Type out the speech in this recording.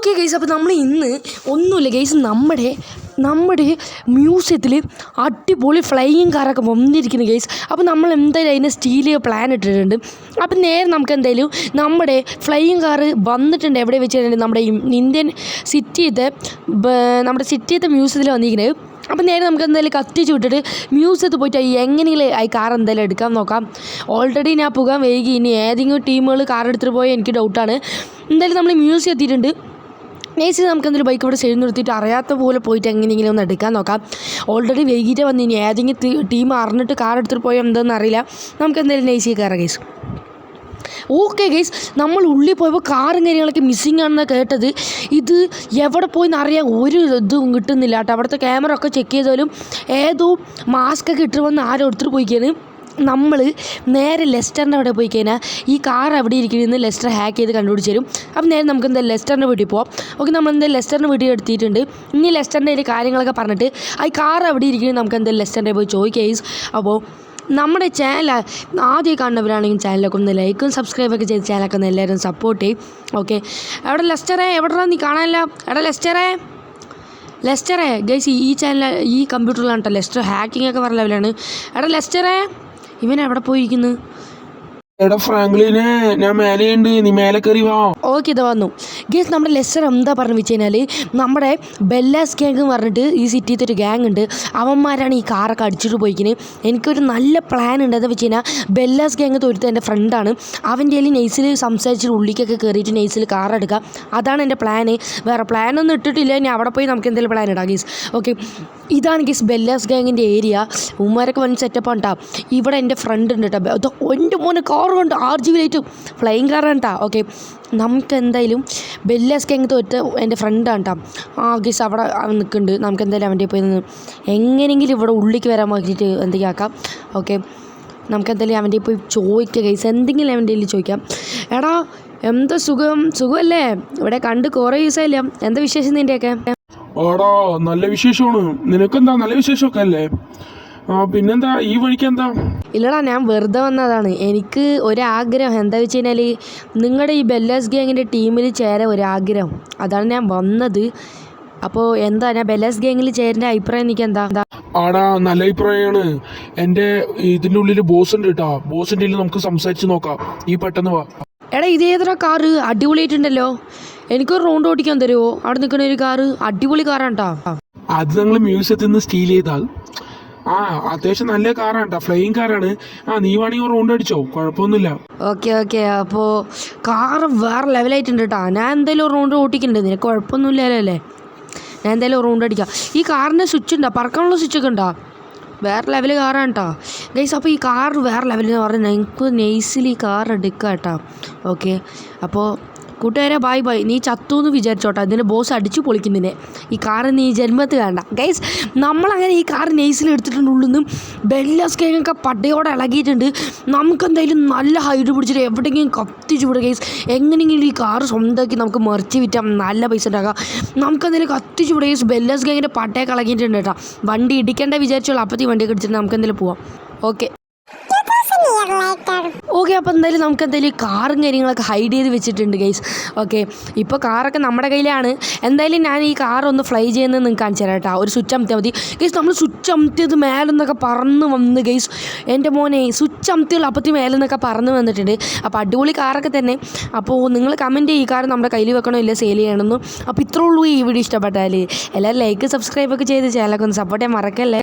Okay guys, അപ്പോൾ നമ്മൾ ഇന്ന് ഒന്നുമില്ല ഗൈസ്, നമ്മുടെ മ്യൂസിയത്തിൽ അടിപൊളി ഫ്ലൈയിങ് കാറൊക്കെ വന്നിരിക്കുന്നു ഗൈസ്. അപ്പോൾ നമ്മൾ എന്തായാലും അതിന് സ്റ്റീൽ പ്ലാൻ ഇട്ടിട്ടുണ്ട്. അപ്പം നേരെ നമുക്ക് എന്തായാലും നമ്മുടെ ഫ്ലൈയിങ് കാറ് വന്നിട്ടുണ്ട്. എവിടെ വെച്ചിട്ടുണ്ട്? നമ്മുടെ ഇന്ത്യൻ സിറ്റിയത്തെ മ്യൂസിയത്തിൽ വന്നിരിക്കുന്നത്. അപ്പം നേരെ നമുക്ക് എന്തായാലും കത്തിച്ച് വിട്ടിട്ട് മ്യൂസിയത്തിൽ പോയിട്ട് എങ്ങനെയെങ്കിലും ഈ കാർ എന്തായാലും എടുക്കാൻ നോക്കാം. ഓൾറെഡി ഞാൻ പോകാൻ വൈകി. ഇനി ഏതെങ്കിലും ടീമുകൾ കാർ എടുത്തിട്ട് പോയാൽ എനിക്ക് ഡൗട്ടാണ്. എന്തായാലും നമ്മൾ മ്യൂസിയം എത്തിയിട്ടുണ്ട്. നേഴ്സിൽ നമുക്ക് എന്തെങ്കിലും ബൈക്ക് ഇവിടെ സൈഡ് നിർത്തിയിട്ട് അറിയാത്ത പോലെ പോയിട്ട് എങ്ങനെയെങ്കിലും ഒന്ന് എടുക്കാൻ നോക്കാം. ഓൾറെഡി വൈകിട്ട് വന്ന് ഇനി ഏതെങ്കിലും ടീം അറിഞ്ഞിട്ട് കാർ എടുത്തിട്ട് പോയാൽ എന്താണെന്ന് അറിയില്ല. നമുക്ക് എന്തായാലും നേഴ്സിൽ കയറാം ഗൈസ്. ഓക്കെ ഗൈസ്, നമ്മൾ ഉള്ളിൽ പോയപ്പോൾ കാറും കാര്യങ്ങളൊക്കെ മിസ്സിങ് ആണെന്ന് കേട്ടത്. ഇത് എവിടെ പോയെന്ന് അറിയാൻ ഒരു ഇതും കിട്ടുന്നില്ല കേട്ടോ. അവിടുത്തെ ക്യാമറ ഒക്കെ ചെക്ക് ചെയ്താലും ഏതോ മാസ്കൊക്കെ ഇട്ട് വന്ന് ആരും എടുത്തിട്ട് പോയിക്കാണ്. നമ്മൾ നേരെ ലെസ്റ്ററിൻ്റെ അവിടെ പോയി കഴിഞ്ഞാൽ ഈ കാർ അവിടെ ഇരിക്കുന്നതെന്ന് ലെസ്റ്റർ ഹാക്ക് ചെയ്ത് കണ്ടുപിടിച്ച് തരും. അപ്പം നേരെ നമുക്ക് എന്തായാലും ലെസ്റ്ററിൻ്റെ വീട്ടിൽ പോകാം. ഓക്കെ, നമ്മൾ എന്തായാലും ലെസ്റ്ററിൻ്റെ വീട്ടിൽ എടുത്തിട്ടുണ്ട്. ഇനി ലെസ്റ്ററിൻ്റെ അതിൽ കാര്യങ്ങളൊക്കെ പറഞ്ഞിട്ട് ആ കാർ അവിടെ ഇരിക്കുന്നത് നമുക്ക് എന്തായാലും ലെസ്റ്ററിൻ്റെ പോയി ചോദിക്കേസ്. അപ്പോൾ നമ്മുടെ ചാനൽ ആദ്യം കാണുന്നവരാണെങ്കിൽ ചാനലൊക്കെ ഒന്ന് ലൈക്കും സബ്സ്ക്രൈബൊക്കെ ചെയ്ത് ചാനലൊക്കെ ഒന്ന് എല്ലാവരും സപ്പോർട്ട് ചെയ്യും. ഓക്കെ, എവിടെ ലെസ്റ്ററേ? എവിടെയാണ് നീ കാണാനില്ല? എടാ ലെസ്റ്ററേ ഗൈസ്, ഈ ചാനൽ ഈ കമ്പ്യൂട്ടറിലാണ് കേട്ടോ ലെസ്റ്റർ ഹാക്കിംഗ് ഒക്കെ പറഞ്ഞ ലെവലാണ്. എടാ ലെസ്റ്ററേ, ഇവൻ എവിടെ പോയിരിക്കുന്നു? എടാ ഫ്രാങ്ക്ലിനെ, ഞാൻ മേലെയുണ്ട്, നീ മേലെ കയറി വാ. ഓക്കെ, ഇത് വന്നു ഗേസ്. നമ്മുടെ ലെസ്റ്റർ എന്താ പറഞ്ഞു വെച്ച് കഴിഞ്ഞാൽ നമ്മുടെ ബെല്ലാസ് ഗ്യാങ് എന്ന് പറഞ്ഞിട്ട് ഈ സിറ്റിയിലത്തെ ഒരു ഗ്യാങ് ഉണ്ട്. അവന്മാരാണ് ഈ കാറൊക്കെ അടിച്ചിട്ട് പോയിക്കുന്നത്. എനിക്കൊരു നല്ല പ്ലാൻ ഉണ്ട്. എന്താ വെച്ച് കഴിഞ്ഞാൽ ബെല്ലാസ് ഗ്യാങ് തോരുത്ത എൻ്റെ ഫ്രണ്ടാണ്. അവൻ്റെ കയ്യിൽ നെയ്സിൽ സംസാരിച്ചിട്ട് ഉള്ളിക്കൊക്കെ കയറിയിട്ട് നെയ്സിൽ കാർ എടുക്കാം. അതാണ് എൻ്റെ പ്ലാന്. വേറെ പ്ലാനൊന്നും ഇട്ടിട്ടില്ല. ഇനി അവിടെ പോയി നമുക്ക് എന്തെങ്കിലും പ്ലാൻ ഇടാം ഗേസ്. ഓക്കെ, ഇതാണ് ഗേസ് ബെല്ലാസ് ഗ്യാങ്ങിൻ്റെ ഏരിയ. ഉമ്മാരൊക്കെ വൻ സെറ്റപ്പാണ് കേട്ടോ. ഇവിടെ എൻ്റെ ഫ്രണ്ട് ഉണ്ട് കേട്ടോ. എൻ്റെ മോനെ കാർ കൊണ്ട് RGB ലൈറ്റ് ഫ്ലൈയിങ് കാറാണ് കേട്ടോ. ഓക്കെ, നമുക്ക് എന്തായാലും ബെല്ലാസ് ഗ്യാങ് തോറ്റ എൻ്റെ ഫ്രണ്ടാണ് കേട്ടോ. ഗേസ് അവിടെ നിൽക്കുന്നുണ്ട്. നമുക്ക് എന്തായാലും അവൻ്റെ പോയി നിന്ന് എങ്ങനെയെങ്കിലും ഇവിടെ ഉള്ളിലേക്ക് വരാൻ നോക്കിയിട്ട് എന്തെങ്കിലും ആക്കാം. ഓക്കെ, നമുക്ക് എന്തായാലും അവൻ്റെ പോയി ചോദിക്കാം ഗൈസ്. എന്തെങ്കിലും അവൻ്റെ കയ്യിൽ ചോദിക്കാം. എടാ, എന്താ സുഖമല്ലേ? ഇവിടെ കണ്ട് കുറേ ദിവസമായില്ല. എന്താ വിശേഷം നിൻ്റെയൊക്കെ? ഓടാ, നല്ല വിശേഷമാണ്. നിനക്കെന്താ നല്ല വിശേഷമൊക്കെ അല്ലേ? പിന്നെന്താ ഈ വഴിക്ക് എന്താ? ഇല്ലടാ, ഞാൻ വെറുതെ വന്നതാണ്. എനിക്ക് ഒരാഗ്രഹം. എന്താ വെച്ച് കഴിഞ്ഞാൽ നിങ്ങളുടെ ഈ ബെല്ലാസ് ഗ്യാങ്ങിൻ്റെ ടീമിൽ ചേരാൻ ഒരാഗ്രഹം. അതാണ് ഞാൻ വന്നത്. അപ്പോൾ എന്താ, ഞാൻ ബെല്ലാസ് ഗ്യാങ്ങിൽ ചേരേണ്ട അഭിപ്രായം എനിക്ക് എന്താ? ആടാ, നല്ല അഭിപ്രായമാണ്. എൻ്റെ ഇതിൻ്റെ ഉള്ളിൽ ബോസ് ഉണ്ട് കേട്ടോ. ബോസിൻ്റെ ഉള്ളിൽ നമുക്ക് സംസാരിച്ച് നോക്കാം. നീ പെട്ടെന്ന് വാ. എടാ, ഇതേതൊരു കാറ് അടിപൊളിയായിട്ടുണ്ടല്ലോ. എനിക്കൊരു റൗണ്ട് ഓടിക്കാൻ തരുമോ? അവിടെ നിൽക്കുന്ന ഒരു കാറ് അടിപൊളി കാറാണ് കേട്ടോ. അത് ഞങ്ങൾ മ്യൂസിയത്തിൽ നിന്ന് സ്റ്റീൽ ചെയ്താൽ അത്യാവശ്യം നല്ല കാറാണ് കേട്ടോ. ഫ്ലൈയിങ് കാറാണ്. നീ വേണമെങ്കിൽ റൗണ്ട് അടിച്ചോ, കുഴപ്പമൊന്നുമില്ല. ഓക്കെ, അപ്പോൾ കാറ് വേറെ ലെവലായിട്ടുണ്ട് കേട്ടോ. ഞാൻ എന്തായാലും ഒരു റൗണ്ട് ഓടിക്കുന്നുണ്ട്. നിനക്ക് കുഴപ്പമൊന്നുമില്ലല്ലോ അല്ലേ? ഞാൻ എന്തായാലും ഒരു റൗണ്ട് അടിക്കാം. ഈ കാറിൻ്റെ സ്വിച്ച് ഉണ്ടോ? പറക്കാനുള്ള സ്വിച്ചൊക്കെ ഉണ്ടോ? വേറെ ലെവൽ കാറാണ് കേട്ടോ ഗൈസ്. അപ്പോൾ ഈ കാർ വേറെ ലെവലെന്ന് പറഞ്ഞാൽ ഞങ്ങൾക്ക് നെയ്സിൽ ഈ കാർ എടുക്കാം കേട്ടോ. ഓക്കെ, അപ്പോൾ കൂട്ടുകാരെ ബൈ. നീ ചത്തു എന്ന് വിചാരിച്ചോട്ടോ. അതിൻ്റെ ബോസ് അടിച്ചു പൊളിക്കുന്നതിനെ. ഈ കാറ് നീ ജന്മത്ത് വേണ്ട ഗൈസ്. നമ്മളങ്ങനെ ഈ കാർ നെയ്സിൽ എടുത്തിട്ടുണ്ട്. ഉള്ളിൽ നിന്നും ബെല്ലാസ് ഗ്യാങ്ങൊക്കെ പടയോടെ ഇളകിയിട്ടുണ്ട്. നമുക്കെന്തായാലും നല്ല ഹൈറ്റ് പിടിച്ചിട്ട് എവിടെയെങ്കിലും കത്തിച്ച് വിടുക ഗൈസ്. എങ്ങനെയെങ്കിലും ഈ കാർ സ്വന്തമാക്കി നമുക്ക് മറിച്ച് വിറ്റാം, നല്ല പൈസ ഉണ്ടാക്കാം. നമുക്കെന്തായാലും കത്തിച്ച് വിടുക ഗൈസ്. ബെല്ലാസ് ഗ്യാങ്ങിൻ്റെ പട്ടയൊക്കെ ഇളകിയിട്ടുണ്ട് കേട്ടോ. വണ്ടി ഇടിക്കേണ്ട വിചാരിച്ചോളൂ. അപ്പത്തി വണ്ടിയൊക്കെ ഇടിച്ചിട്ട് നമുക്ക് എന്തായാലും പോവാം. ഓക്കെ, അപ്പോൾ എന്തായാലും നമുക്ക് എന്തായാലും കാറും കാര്യങ്ങളൊക്കെ ഹൈഡ് ചെയ്ത് വെച്ചിട്ടുണ്ട് ഗൈസ്. ഓക്കെ, ഇപ്പോൾ കാറൊക്കെ നമ്മുടെ കയ്യിലാണ്. എന്തായാലും ഞാൻ ഈ കാർ ഒന്ന് ഫ്ലൈ ചെയ്യുന്നത് നിങ്ങൾക്ക് കാണിച്ചു തരാം കേട്ടോ. ഒരു സ്വിച്ച് അമത്തിയാൽ മതി ഗൈസ്. നമ്മൾ സ്വിച്ച് അമത്തിയത് മേലെന്നൊക്കെ പറന്ന് വന്ന് ഗൈസ്. എൻ്റെ മോനെ സ്വിച്ച് അമത്തിയുള്ള അപ്പത്തി മേലെന്നൊക്കെ പറന്ന് വന്നിട്ടുണ്ട്. അപ്പോൾ അടിപൊളി കാറൊക്കെ തന്നെ. അപ്പോൾ നിങ്ങൾ കമൻറ്റ് ചെയ്യും ഈ കാർ നമ്മുടെ കയ്യിൽ വെക്കണോ ഇല്ല സെയിൽ ചെയ്യണമെന്നും. അപ്പോൾ ഇത്രേ ഉള്ളൂ ഈ വീഡിയോ. ഇഷ്ടപ്പെട്ടാൽ എല്ലാവരും ലൈക്ക് സബ്സ്ക്രൈബൊക്കെ ചെയ്ത് ചാനലൊക്കെ ഒന്ന് സപ്പോർട്ട് ചെയ്യാൻ മറക്കല്ലേ.